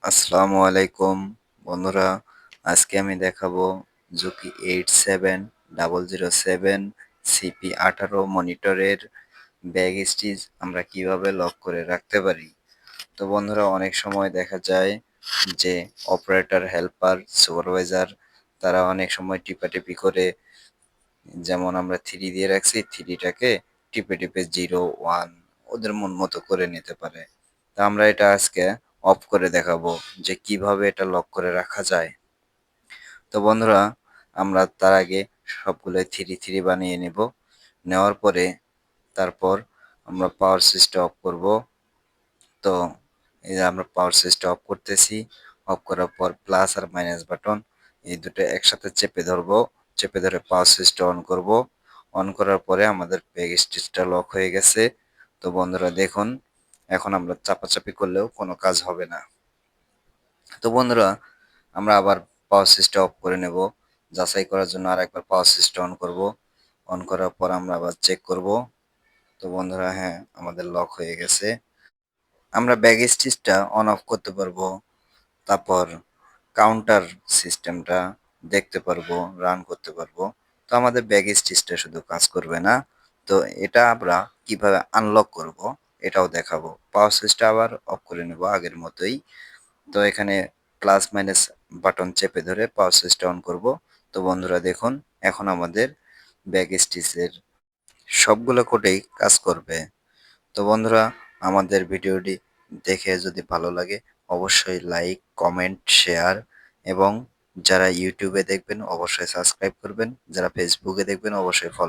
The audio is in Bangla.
আসসালামু আলাইকুম বন্ধুরা, আজকে আমি দেখাবো জুকি 87007 CP18 মনিটরের ব্যাগ স্টিচ আমরা কিভাবে লক করে রাখতে পারি। তো বন্ধুরা, অনেক সময় দেখা যায় যে অপারেটর হেল্পার সুপারভাইজার তারা অনেক সময় টিপাটিপি করে, যেমন আমরা 3 দিয়ে রাখছি, 3টাকে টিপে টিপে 0 1 ওদের মন মতো করে নিতে পারে। তা আমরা এটা আজকে অফ করে দেখাবো যে কিভাবে এটা লক করে রাখা যায়। তো বন্ধুরা, আমরা তার আগে সবগুলো 3 বানিয়ে নেব। নেওয়ার পরে তারপর আমরা পাওয়ার সুইচটা অফ করব। তো এই যে আমরা পাওয়ার সুইচটা অফ করতেছি। অফ করার পর প্লাস আর মাইনাস বাটন এই দুটো একসাথে চেপে ধরবো। চেপে ধরে পাওয়ার সুইচটা অন করব। অন করার পরে আমাদের ব্যাগ স্টিচটা লক হয়ে গেছে। তো বন্ধুরা দেখুন, এখন আমরা চাপাচাপি করলেও কোনো কাজ হবে না। তো বন্ধুরা, আমরা আবার পাওয়ার সুইচটা অফ করে নেব। যাচাই করার জন্য আরেকবার পাওয়ার সুইচটা অন করব। অন করার পর আমরা আবার চেক করব। তো বন্ধুরা, হ্যাঁ, আমাদের লক হয়ে গেছে। আমরা ব্যাগ স্টিচটা অন অফ করতে পারবো। তারপর কাউন্টার সিস্টেমটা দেখতে পারবো, রান করতে পারবো। তো আমাদের ব্যাগ স্টিচটা শুধু কাজ করবে না। তো এটা আমরা কিভাবে আনলক করব এটাও দেখাবো। পাওয়ার সুইচটা আবার অফ করে নেব আগের মতোই। তো এখানে প্লাস মাইনাস বাটন চেপে ধরে পাওয়ার সুইচটা অন করব। তো বন্ধুরা দেখুন, এখন আমাদের ব্যাগ স্টিচের সবগুলো কোডেই কাজ করবে। তো বন্ধুরা, আমাদের ভিডিওটি দেখে যদি ভালো লাগে অবশ্যই লাইক, কমেন্ট, শেয়ার এবং যারা ইউটিউবে দেখবেন অবশ্যই সাবস্ক্রাইব করবেন, যারা ফেসবুকে দেখবেন অবশ্যই ফলো